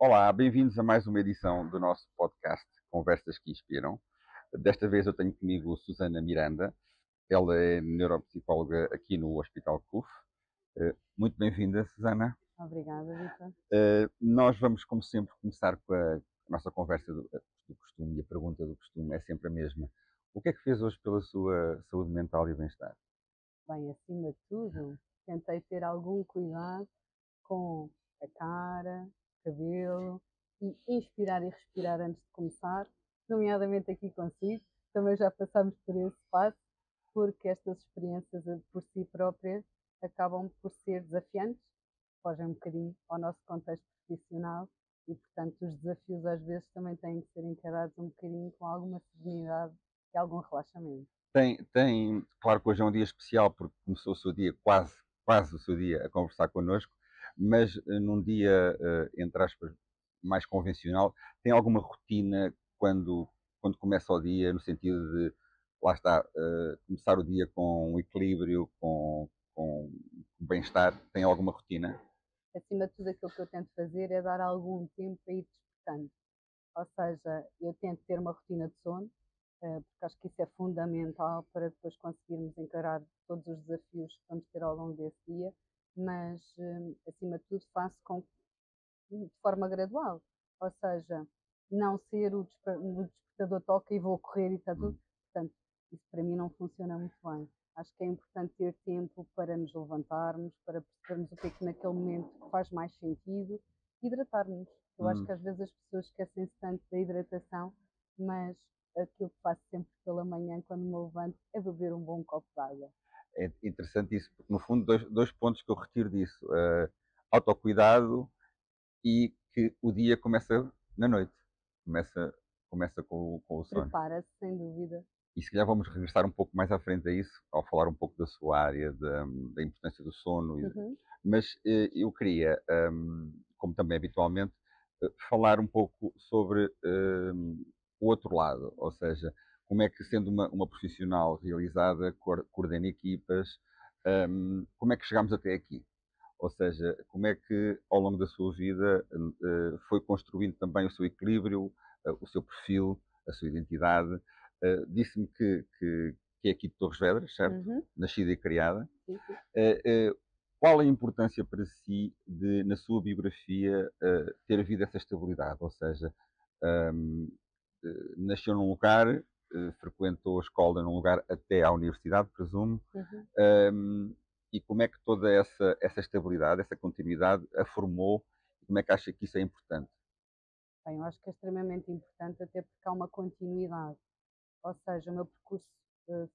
Olá, bem-vindos a mais uma edição do nosso podcast Conversas que Inspiram. Desta vez eu tenho comigo Susana Miranda. Ela é neuropsicóloga aqui no Hospital CUF. Muito bem-vinda, Susana. Obrigada, Vitor. Nós vamos, como sempre, começar com a nossa conversa do costume, e a pergunta do costume é sempre a mesma. O que é que fez hoje pela sua saúde mental e bem-estar? Bem, acima de tudo, tentei ter algum cuidado com a cara, cabelo e inspirar e respirar antes de começar, nomeadamente aqui consigo. Também já passámos por esse passo, porque estas experiências por si próprias acabam por ser desafiantes, fogem um bocadinho ao nosso contexto profissional e, portanto, os desafios às vezes também têm que ser encarados um bocadinho com alguma serenidade e algum relaxamento. Claro que hoje é um dia especial porque começou o seu dia, quase o seu dia, a conversar connosco, mas num dia, entre aspas, mais convencional, tem alguma rotina quando começa o dia, no sentido de, lá está, começar o dia com um equilíbrio, com bem-estar? Tem alguma rotina? Acima de tudo, aquilo que eu tento fazer é dar algum tempo a ir despertando. Ou seja, eu tento ter uma rotina de sono, porque acho que isso é fundamental para depois conseguirmos encarar todos os desafios que vamos ter ao longo desse dia, mas acima de tudo faço de forma gradual. Ou seja, não ser o despertador toca e vou correr e está tudo. Hum. Portanto, isso para mim não funciona muito bem. Acho que é importante ter tempo para nos levantarmos, para percebermos o que naquele momento faz mais sentido, hidratarmos. Eu acho Hum. que às vezes as pessoas esquecem-se tanto da hidratação, mas aquilo que faço sempre pela manhã quando me levanto é beber um bom copo de água. É interessante isso, porque no fundo dois pontos que eu retiro disso. Autocuidado e que o dia começa na noite, começa, começa com o sono. Prepara-se, sem dúvida. E se calhar vamos regressar um pouco mais à frente a isso, ao falar um pouco da sua área, da importância do sono. Uhum. Mas eu queria, como também habitualmente, falar um pouco sobre o outro lado, ou seja, como é que, sendo uma profissional realizada, coordena equipas, como é que chegamos até aqui? Ou seja, como é que ao longo da sua vida foi construindo também o seu equilíbrio, o seu perfil, a sua identidade. Disse-me que é aqui de Torres Vedras, certo? Uhum. Nascida e criada. Sim, sim. Eh, eh, Qual a importância para si de, na sua biografia, ter havido essa estabilidade? Ou seja, ehm, nasceu num lugar, frequentou a escola num lugar até à universidade, presumo. Uhum. Um, e como é que toda essa estabilidade, essa continuidade a formou e como é que acha que isso é importante? Bem, eu acho que é extremamente importante, até porque há uma continuidade. Ou seja, o meu percurso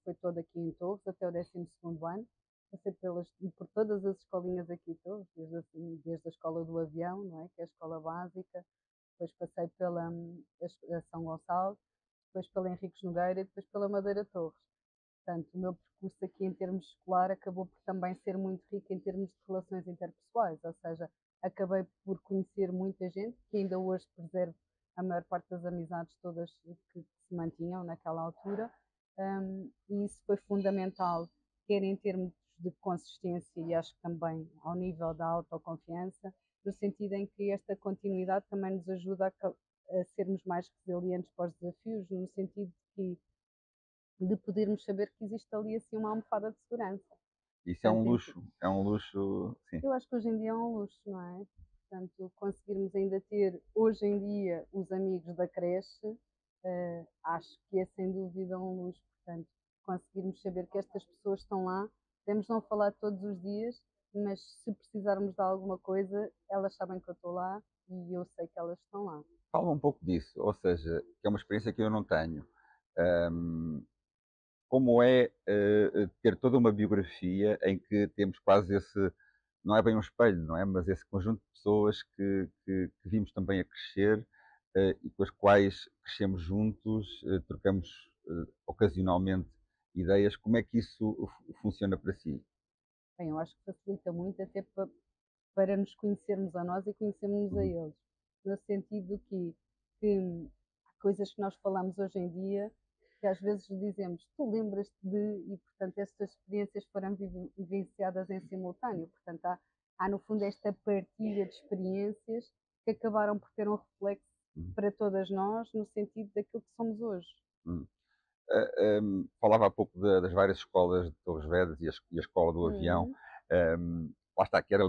foi todo aqui em Torres, até o 12º ano. Passei por todas as escolinhas aqui em Torres, desde a escola do avião, não é? Que é a escola básica, depois passei pela a São Gonçalo, depois pela Henriques Nogueira e depois pela Madeira Torres. Portanto, o meu percurso aqui em termos escolar acabou por também ser muito rico em termos de relações interpessoais, ou seja, acabei por conhecer muita gente que ainda hoje preservo a maior parte das amizades todas que se mantinham naquela altura, e isso foi fundamental, quer em termos de consistência e acho que também ao nível da autoconfiança, no sentido em que esta continuidade também nos ajuda a sermos mais resilientes para os desafios, no sentido de podermos saber que existe ali assim uma almofada de segurança. Isso Portanto, é um luxo, sim. eu acho que hoje em dia é um luxo, não é? Portanto, conseguirmos ainda ter hoje em dia os amigos da creche, acho que é sem dúvida um luxo. Portanto, conseguirmos saber que estas pessoas estão lá, podemos não falar todos os dias, mas se precisarmos de alguma coisa, elas sabem que eu estou lá e eu sei que elas estão lá. Fala um pouco disso, ou seja, que é uma experiência que eu não tenho. Um, Como é ter toda uma biografia em que temos quase esse, não é bem um espelho, não é? Mas esse conjunto de pessoas que vimos também a crescer e com as quais crescemos juntos, trocamos ocasionalmente ideias. Como é que isso funciona para si? Bem, eu acho que facilita muito até para nos conhecermos a nós e conhecermos a Uhum. eles. No sentido que há coisas que nós falamos hoje em dia que às vezes dizemos, tu lembras-te de, e portanto estas experiências foram vivenciadas em simultâneo. Portanto, há no fundo esta partilha de experiências que acabaram por ter um reflexo Uhum, para todas nós, no sentido daquilo que somos hoje. uhum. Falava há pouco das várias escolas de Torres Vedras e a escola do avião. Uhum, Lá está, que era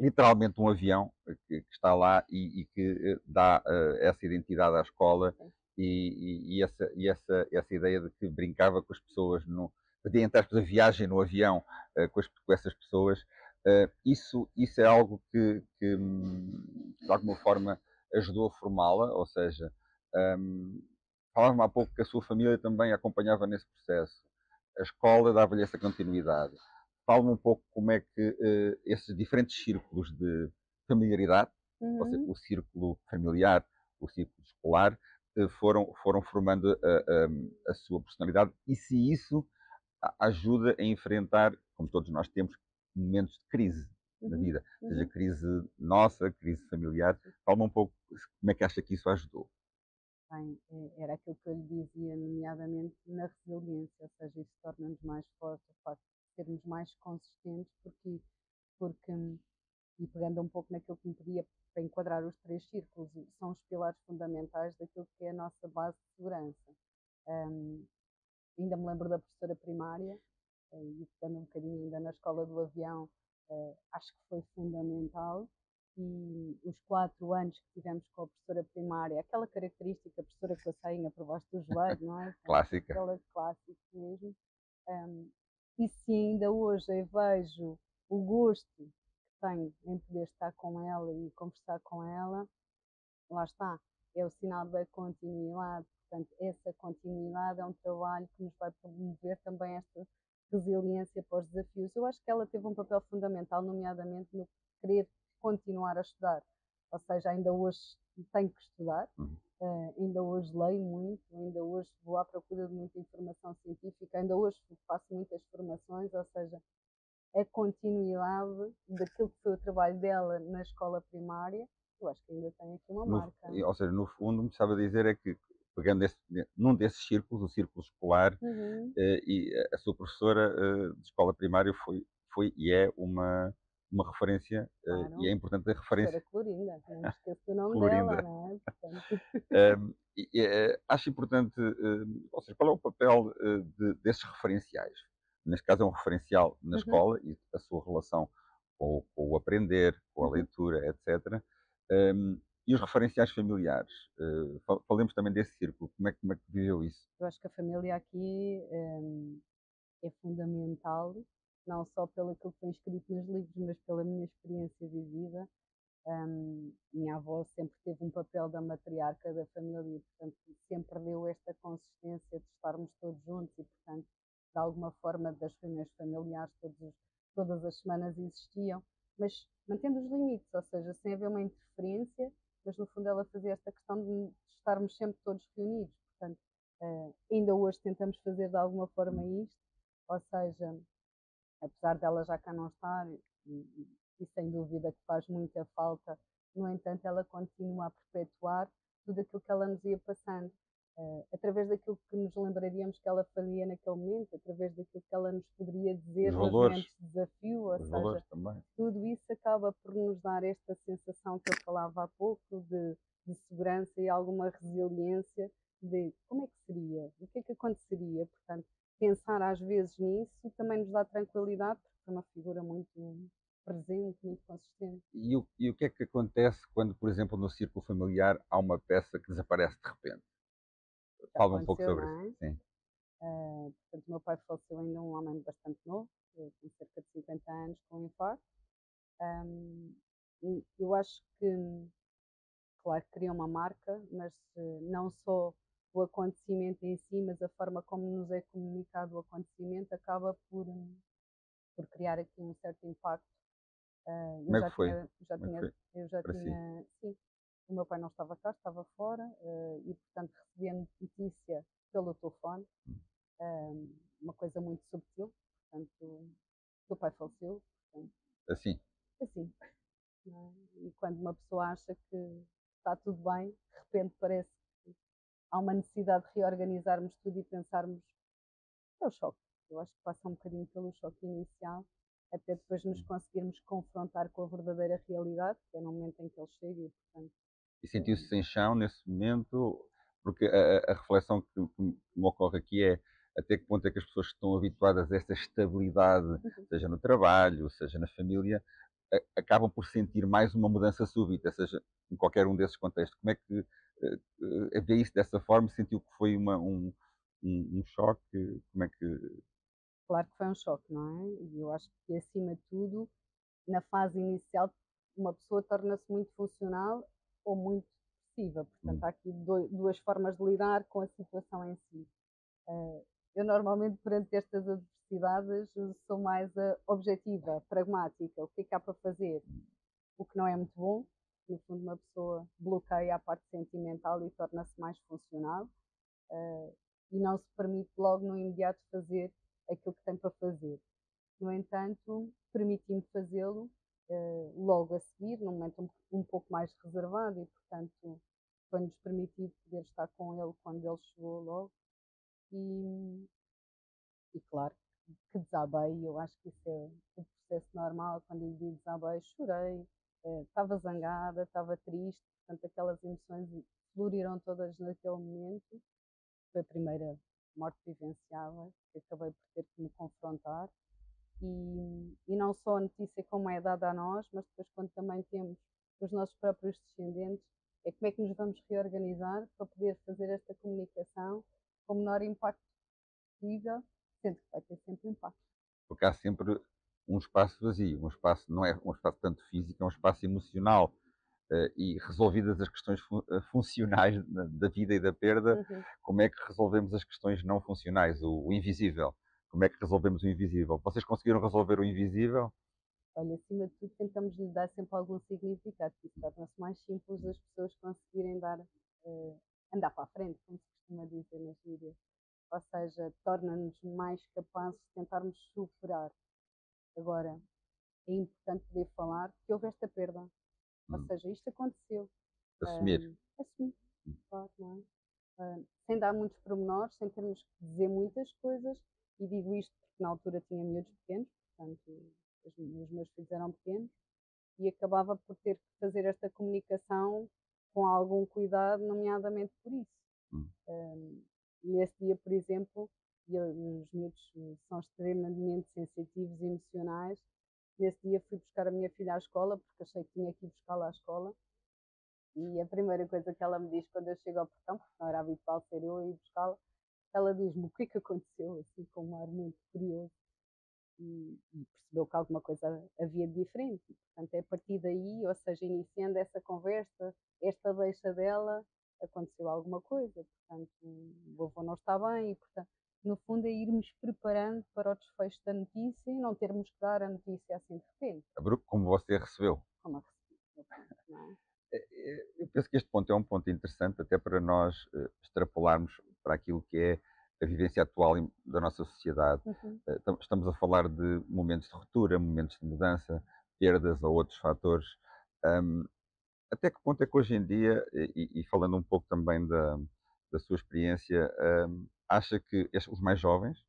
literalmente um avião que está lá e que dá essa identidade à escola sim. e essa ideia de que brincava com as pessoas, fazia entre aspas a viagem no avião com essas pessoas. Isso é algo que, de alguma forma ajudou a formá-la, ou seja, um, falava-me há pouco que a sua família também a acompanhava nesse processo. A escola dava-lhe essa continuidade. Fala-me um pouco como é que esses diferentes círculos de familiaridade, ou seja, Uhum. o círculo familiar, o círculo escolar, foram formando a sua personalidade e se isso ajuda a enfrentar, como todos nós temos, momentos de crise na Uhum, vida, seja uhum. crise nossa, crise familiar. Fala-me um pouco como é que acha que isso ajudou. Bem, era aquilo que eu lhe dizia, nomeadamente na resiliência, ou seja, isso torna-nos mais fortes, o facto de sermos mais consistentes, porque, e pegando um pouco naquilo que me pedia para enquadrar os três círculos, são os pilares fundamentais daquilo que é a nossa base de segurança. Um, Ainda me lembro da professora primária, e ficando um bocadinho ainda na escola do avião, acho que foi fundamental. E os 4 anos que tivemos com a professora primária, aquela característica, a professora com a sainha por baixo do joelho, não é? Portanto, Clássica. aquela clássica mesmo. Um, e se ainda hoje eu vejo o gosto que tenho em poder estar com ela e conversar com ela, lá está, é o sinal da continuidade. Portanto, essa continuidade é um trabalho que nos vai promover também esta resiliência para os desafios. Eu acho que ela teve um papel fundamental, nomeadamente no querer continuar a estudar. Ou seja, ainda hoje tenho que estudar, Uhum. ainda hoje leio muito, ainda hoje vou à procura de muita informação científica, ainda hoje faço muitas formações, ou seja, a continuidade daquilo que foi o trabalho dela na escola primária, eu acho que ainda tem aqui uma marca. Ou seja, no fundo, me estava a dizer é que, pegando num desses círculos, o círculo escolar, Uhum, e a sua professora de escola primária foi e é uma referência, e é claro. importante a Professora referência Clorinda, não me esqueço do nome dela, colorinda. não é? Portanto, Acho importante, ou seja, qual é o papel desses referenciais? Neste caso é um referencial na uhum, escola e a sua relação com o aprender, com a uhum. leitura, etc. E os referenciais familiares? Falemos também desse círculo. Como é que viveu isso? Eu acho que a família aqui é fundamental, não só pelo aquilo que foi escrito nos livros, mas pela minha experiência vivida. Minha avó sempre teve um papel da matriarca da família e, portanto, sempre deu esta consistência de estarmos todos juntos e, portanto, de alguma forma, das reuniões familiares todas as semanas existiam, mas mantendo os limites, ou seja, sem haver uma interferência, mas no fundo ela fazia esta questão de estarmos sempre todos reunidos. Portanto, ainda hoje tentamos fazer de alguma forma isto, ou seja, apesar dela já cá não estar, e sem dúvida que faz muita falta, no entanto, ela continua a perpetuar tudo aquilo que ela nos ia passando, através daquilo que nos lembraríamos que ela faria naquele momento, através daquilo que ela nos poderia Os dizer nos valores, momentos de desafio, ou os seja, valores também. tudo isso acaba por nos dar esta sensação que eu falava há pouco de segurança e alguma resiliência de como é que seria, o que é que aconteceria. Portanto, pensar às vezes nisso também nos dá tranquilidade, porque é uma figura muito presente, muito consistente. E o que é que acontece quando, por exemplo, no círculo familiar há uma peça que desaparece de repente? Já Fala um pouco aconteceu, sobre isso. não é? Sim. Portanto, o meu pai faleceu ainda um homem bastante novo, com cerca de 50 anos, com um infarto. Um, eu acho que claro que cria uma marca, mas não só o acontecimento em si, mas a forma como nos é comunicado o acontecimento acaba por criar aqui um certo impacto. Como é que foi? Como é que foi Eu já para si? tinha, sim, o meu meu pai não estava cá, estava fora, e portanto recebi a notícia pelo telefone, uma coisa muito subtil, portanto, o meu pai faleceu, portanto, Assim, assim, não é? E quando uma pessoa acha que está tudo bem, de repente parece há uma necessidade de reorganizarmos tudo e pensarmos. É o choque. Eu acho que passa um bocadinho pelo choque inicial. até depois nos conseguirmos confrontar com a verdadeira realidade, que é no momento em que ele chega e, portanto, E sentiu-se hum, sem chão nesse momento? Porque a reflexão que me ocorre aqui é até que ponto é que as pessoas que estão habituadas a esta estabilidade, uhum. seja no trabalho, seja na família, acabam por sentir mais uma mudança súbita, seja em qualquer um desses contextos. Como é que vê isso dessa forma? Sentiu que foi um choque? Como é que. Claro que foi um choque, não é? E eu acho que, acima de tudo, na fase inicial, uma pessoa torna-se muito funcional ou muito depressiva. Portanto, Hum, há aqui duas formas de lidar com a situação em si. Eu normalmente, perante estas adversidades, sou mais objetiva, pragmática. O que há para fazer? O que não é muito bom. No fundo, uma pessoa bloqueia a parte sentimental e torna-se mais funcional, e não se permite logo no imediato fazer aquilo que tem para fazer. No entanto, permiti-me fazê-lo logo a seguir, num momento um pouco mais reservado, e portanto foi-nos permitido poder estar com ele quando ele chegou logo. E, e claro que desabei, eu acho que isso é o processo normal. Quando lhe digo desabei, chorei, estava zangada, estava triste, portanto aquelas emoções floriram todas naquele momento. Foi a primeira morte vivenciada, que acabei por ter que me confrontar. E não só a notícia como é dada a nós, mas depois quando também temos os nossos próprios descendentes, é como é que nos vamos reorganizar para poder fazer esta comunicação com o menor impacto possível, sendo que vai ter sempre impacto. Porque há sempre um espaço vazio, um espaço, não é um espaço tanto físico, é um espaço emocional. E resolvidas as questões funcionais da vida e da perda, Uhum. como é que resolvemos as questões não funcionais, o invisível? Como é que resolvemos o invisível? Vocês conseguiram resolver o invisível? Olha, acima de tudo, tentamos lhe dar sempre algum significado, que isso torna-se mais simples as pessoas conseguirem dar, andar para a frente, como se costuma dizer nas gírias. Ou seja, torna-nos mais capazes de tentarmos superar. Agora, é importante poder falar que houve esta perda. Ou Hum, seja, isto aconteceu. assumir. Assumir, claro, não é? Sem dar muitos pormenores, sem termos que dizer muitas coisas, e digo isto porque na altura tinha miúdos pequenos, portanto, os meus filhos eram pequenos, e acabava por ter que fazer esta comunicação com algum cuidado, nomeadamente por isso. Hum. Nesse dia, por exemplo, os miúdos são extremamente sensitivos e emocionais. Nesse dia fui buscar a minha filha à escola, porque achei que tinha que ir buscá-la à escola. E a primeira coisa que ela me diz quando eu chego ao portão, porque não era habitual ser eu a ir buscá-la, ela diz-me o que é que aconteceu, assim, com um ar muito curioso, e percebeu que alguma coisa havia de diferente. E, portanto, é a partir daí, ou seja, iniciando essa conversa, esta deixa dela, aconteceu alguma coisa. Portanto, o avô não está bem, e, portanto, no fundo, é irmos preparando para o desfecho da notícia e não termos que dar a notícia assim de repente, Abrupto como você recebeu. como a recebi, no fundo, não é? Eu penso que este ponto é um ponto interessante até para nós extrapolarmos para aquilo que é a vivência atual da nossa sociedade. Uhum. Estamos a falar de momentos de ruptura, momentos de mudança, perdas ou outros fatores. Hum, Até que ponto é que hoje em dia, e falando um pouco também da sua experiência, acha que os mais jovens,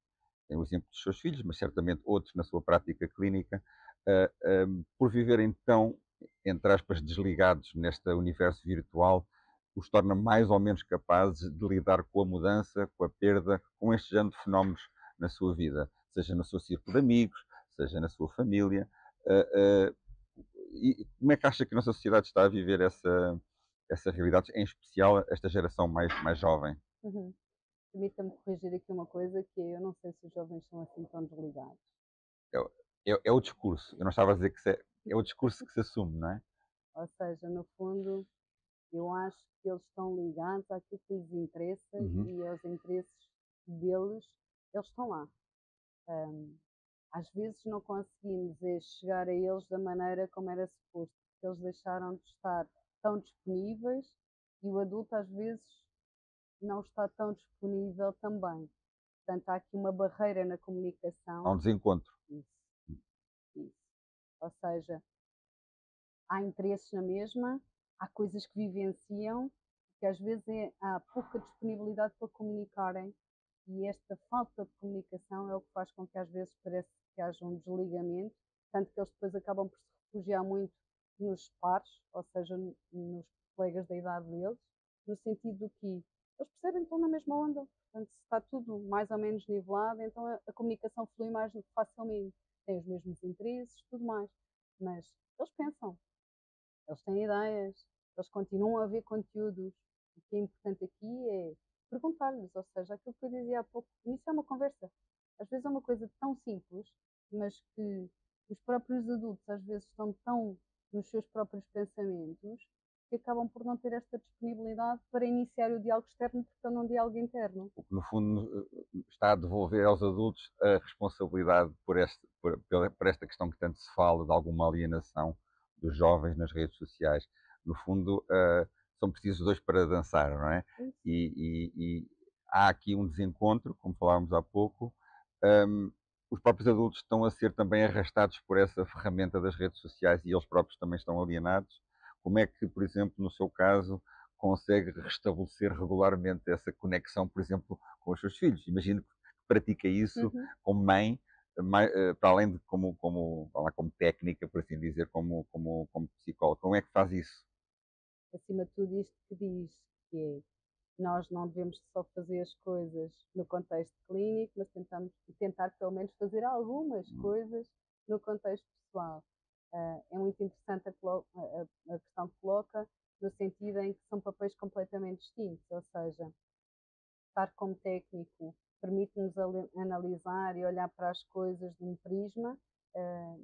tem o exemplo dos seus filhos, mas certamente outros na sua prática clínica, por viverem tão, entre aspas, desligados neste universo virtual, os torna mais ou menos capazes de lidar com a mudança, com a perda, com este género de fenómenos na sua vida, seja no seu círculo de amigos, seja na sua família. Uh, uh, e como é que acha que a nossa sociedade está a viver essa realidade, em especial esta geração mais jovem? Uhum. Permita-me corrigir aqui uma coisa, que é, eu não sei se os jovens são assim tão desligados. É, é o discurso. Eu não estava a dizer que é o discurso que se assume, não é? Ou seja, no fundo, eu acho que eles estão ligados àquilo que lhes interessa, Uhum. e aos interesses deles, eles estão lá. Hum, Às vezes não conseguimos chegar a eles da maneira como era suposto, porque eles deixaram de estar tão disponíveis, e o adulto às vezes não está tão disponível também. Portanto, há aqui uma barreira na Há um comunicação. desencontro. Isso, isso. Ou seja, há interesses na mesma, há coisas que vivenciam, que às vezes há pouca disponibilidade para comunicarem, e esta falta de comunicação é o que faz com que às vezes parece que haja um desligamento, tanto que eles depois acabam por se refugiar muito nos pares, ou seja, nos colegas da idade deles, no sentido do que eles percebem que estão na mesma onda, portanto, se está tudo mais ou menos nivelado, então a comunicação flui mais facilmente, têm os mesmos interesses, tudo mais, mas eles pensam, eles têm ideias, eles continuam a ver conteúdos. O que é importante aqui é perguntar-lhes, ou seja, aquilo que eu dizia há pouco, isso é uma conversa. Às vezes é uma coisa tão simples, mas que os próprios adultos às vezes estão tão nos seus próprios pensamentos que acabam por não ter esta disponibilidade para iniciar o diálogo externo porque estão num diálogo interno. O que, no fundo, está a devolver aos adultos a responsabilidade por esta questão que tanto se fala de alguma alienação dos jovens nas redes sociais. No fundo, são precisos dois para dançar, não é? Sim, E há aqui um desencontro, como falávamos há pouco. Um, os próprios adultos estão a ser também arrastados por essa ferramenta das redes sociais e eles próprios também estão alienados. Como é que, por exemplo, no seu caso, consegue restabelecer regularmente essa conexão, por exemplo, com os seus filhos? Imagino que pratica isso uhum. como mãe, para além de como técnica, por assim dizer, como psicóloga. Como é que faz isso? Acima de tudo isto que diz, que é nós não devemos só fazer as coisas no contexto clínico, mas tentar pelo menos fazer algumas coisas no contexto pessoal. É muito interessante a questão que coloca, no sentido em que são papéis completamente distintos, ou seja, estar como técnico permite-nos analisar e olhar para as coisas de um prisma,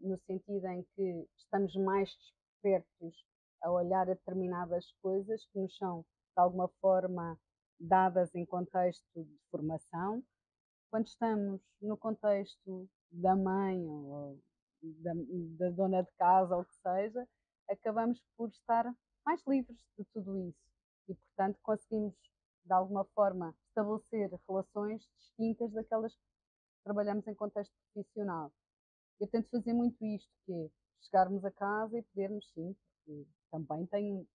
no sentido em que estamos mais despertos a olhar a determinadas coisas que nos são, de alguma forma, dadas em contexto de formação. Quando estamos no contexto da mãe ou da, da dona de casa ou o que seja, acabamos por estar mais livres de tudo isso e, portanto, conseguimos, de alguma forma, estabelecer relações distintas daquelas que trabalhamos em contexto profissional. Eu tento fazer muito isto, que é chegarmos a casa e podermos, sim, porque também tenho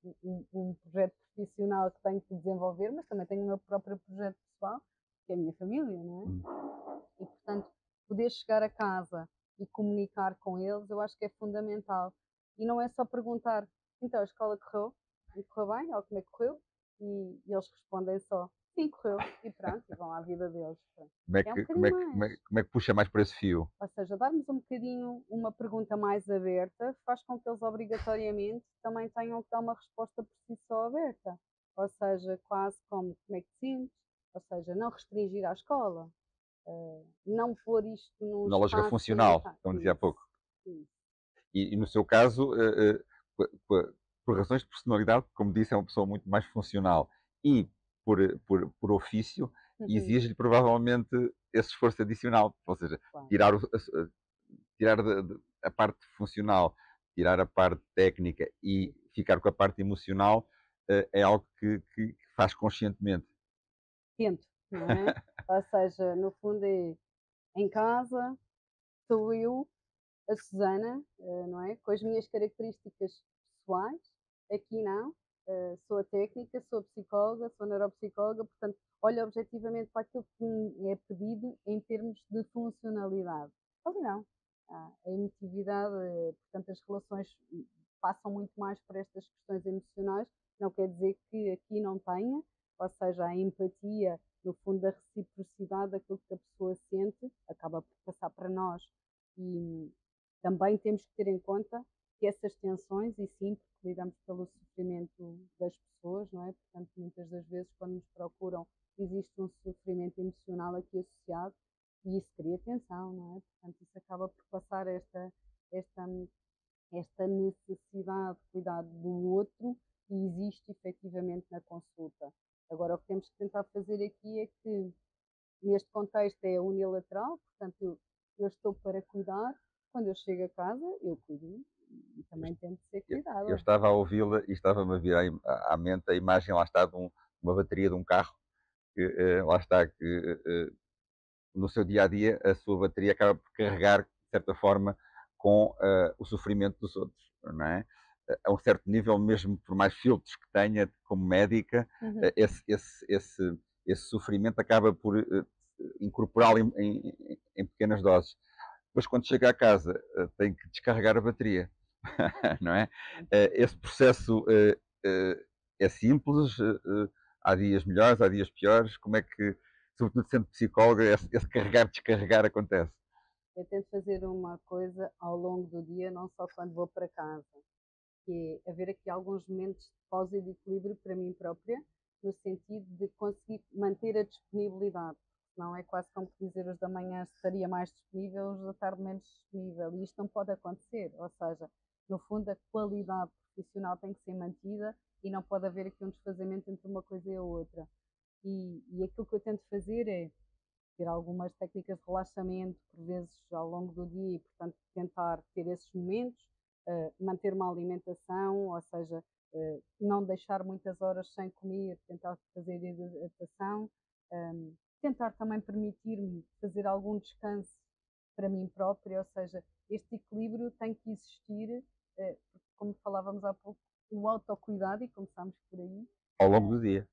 um projeto profissional que tenho que desenvolver, mas também tenho o meu próprio projeto pessoal, que é a minha família, não é? Hum. E, portanto, poder chegar a casa e comunicar com eles, eu acho que é fundamental. E não é só perguntar, então, a escola correu? E correu bem? Ou como é que correu? E eles respondem só, sim, correu. E pronto, e vão à vida deles. Pronto. Como é É um que, bocadinho mais. como é que puxa mais por esse fio? Ou seja, darmos um bocadinho uma pergunta mais aberta faz com que eles obrigatoriamente também tenham que dar uma resposta por si só aberta. Ou seja, quase como é que te sentes? Ou seja, não restringir à escola. Não pôr isto num Na lógica espaço funcional, limitado. como dizia há Isso, pouco. isso. E no seu caso, por razões de personalidade, como disse, é uma pessoa muito mais funcional e por ofício, Uhum, exige-lhe provavelmente esse esforço adicional, ou seja, claro. tirar, tirar a parte funcional, tirar a parte técnica e ficar com a parte emocional é algo que faz conscientemente. Tento, não é? Ou seja, no fundo é em casa, sou eu, a Susana, não é? Com as minhas características pessoais, aqui não. Sou a técnica, sou a psicóloga, sou a neuropsicóloga, portanto, olho objetivamente para aquilo que me é pedido em termos de funcionalidade. Ali não. A emotividade, portanto, as relações passam muito mais por estas questões emocionais, não quer dizer que aqui não tenha, ou seja, a empatia, no fundo, da reciprocidade daquilo que a pessoa sente, acaba por passar para nós. E também temos que ter em conta que essas tensões, e sim, porque lidamos pelo sofrimento das pessoas, não é? Portanto, muitas das vezes, quando nos procuram, existe um sofrimento emocional aqui associado e isso cria tensão, não é? Portanto, isso acaba por passar esta, esta necessidade de cuidar do outro e existe efetivamente na consulta. Agora, o que temos que tentar fazer aqui é que neste contexto é unilateral, portanto, eu estou para cuidar, quando eu chego a casa, eu cuido e também tento ser Eu cuidada. estava a ouvi-la e estava-me a vir à mente a imagem, lá está, de uma bateria de um carro, que lá está, que no seu dia a dia a sua bateria acaba por carregar, de certa forma, com o sofrimento dos outros, não é? A um certo nível, mesmo por mais filtros que tenha como médica, Uhum. esse sofrimento acaba por incorporá-lo em pequenas doses. depois quando chega a casa, tem que descarregar a bateria, não é? Esse processo, é simples, há dias melhores, há dias piores, como é que, sobretudo sendo psicóloga, esse carregar, descarregar acontece? Eu tento fazer uma coisa ao longo do dia, não só quando vou para casa, que é haver aqui alguns momentos de pausa e de equilíbrio para mim própria, no sentido de conseguir manter a disponibilidade. Não é quase como dizer os da manhã estaria mais disponível, os da tarde menos disponível. E isto não pode acontecer. Ou seja, no fundo, a qualidade profissional tem que ser mantida e não pode haver aqui um desfazamento entre uma coisa e a outra. E aquilo que eu tento fazer é ter algumas técnicas de relaxamento, por vezes ao longo do dia, e portanto tentar ter esses momentos, manter uma alimentação, ou seja, não deixar muitas horas sem comer, tentar fazer hidratação, tentar também permitir-me fazer algum descanso para mim própria, ou seja, este equilíbrio tem que existir, porque como falávamos há pouco, o autocuidado, e começámos por aí, Ao longo eh, do dia.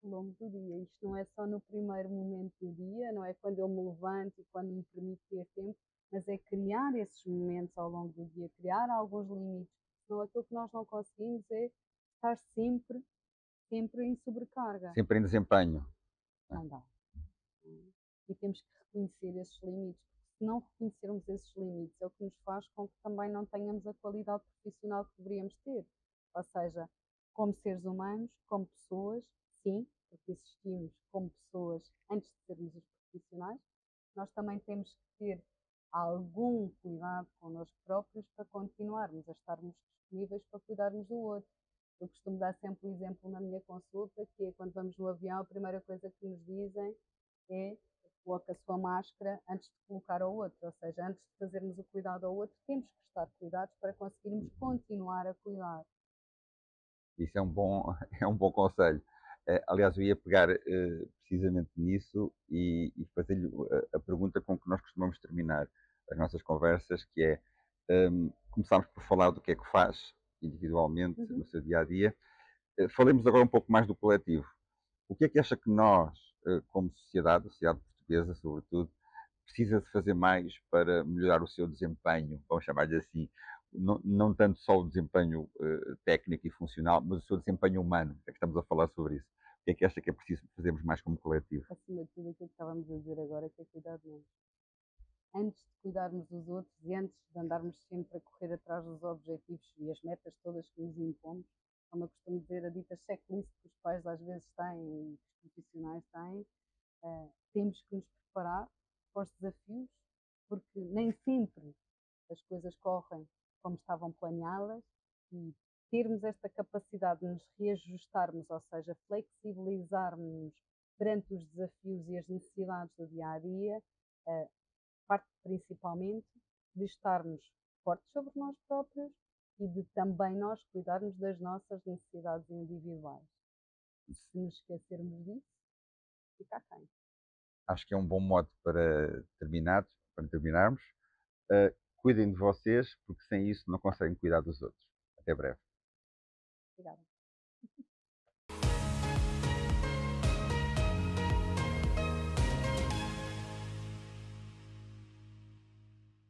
ao longo do dia. Isto não é só no primeiro momento do dia, não é quando eu me levanto e quando me permito ter tempo, mas é criar esses momentos ao longo do dia, criar alguns limites, senão aquilo que nós não conseguimos é estar sempre, sempre em sobrecarga. Sempre em desempenho. Né? Não dá. E temos que reconhecer esses limites, porque se não reconhecermos esses limites, é o que nos faz com que também não tenhamos a qualidade profissional que deveríamos ter. Ou seja, como seres humanos, como pessoas, sim, porque existimos como pessoas antes de sermos os profissionais, nós também temos que ter algum cuidado connosco próprios para continuarmos a estarmos disponíveis para cuidarmos do outro. Eu costumo dar sempre o exemplo na minha consulta, que é quando vamos no avião, a primeira coisa que nos dizem é coloca a sua máscara antes de colocar ao outro, ou seja, antes de fazermos o cuidado ao outro, temos que estar cuidados para conseguirmos continuar a cuidar. Isso é um bom, é um bom conselho. Aliás, eu ia pegar precisamente nisso e fazer-lhe a pergunta com que nós costumamos terminar as nossas conversas, que é, começámos por falar do que é que faz individualmente Uhum. no seu dia a dia. Falemos agora um pouco mais do coletivo. O que é que acha que nós, como sociedade, a sociedade portuguesa sobretudo, precisa de fazer mais para melhorar o seu desempenho, vamos chamar-lhe assim, não tanto só o desempenho técnico e funcional, mas o seu desempenho humano, é que estamos a falar sobre isso. O que é que acha que é preciso fazermos mais como coletivo? Acima de tudo, aquilo que estávamos a dizer agora, que é cuidar de nós. Antes de cuidarmos dos outros e antes de andarmos sempre a correr atrás dos objetivos e as metas todas que nos impomos, como eu costumo dizer, a dita checklist que os pais às vezes têm e que os profissionais têm, temos que nos preparar para os desafios, porque nem sempre as coisas correm como estavam planeadas e termos esta capacidade de nos reajustarmos, ou seja, flexibilizarmos perante os desafios e as necessidades do dia a dia, parte principalmente de estarmos fortes sobre nós próprios e de também nós cuidarmos das nossas necessidades individuais. Se nos esquecermos disso, fica quem? Acho que é um bom modo para terminarmos. Cuidem de vocês, porque sem isso não conseguem cuidar dos outros. Até breve. Obrigada.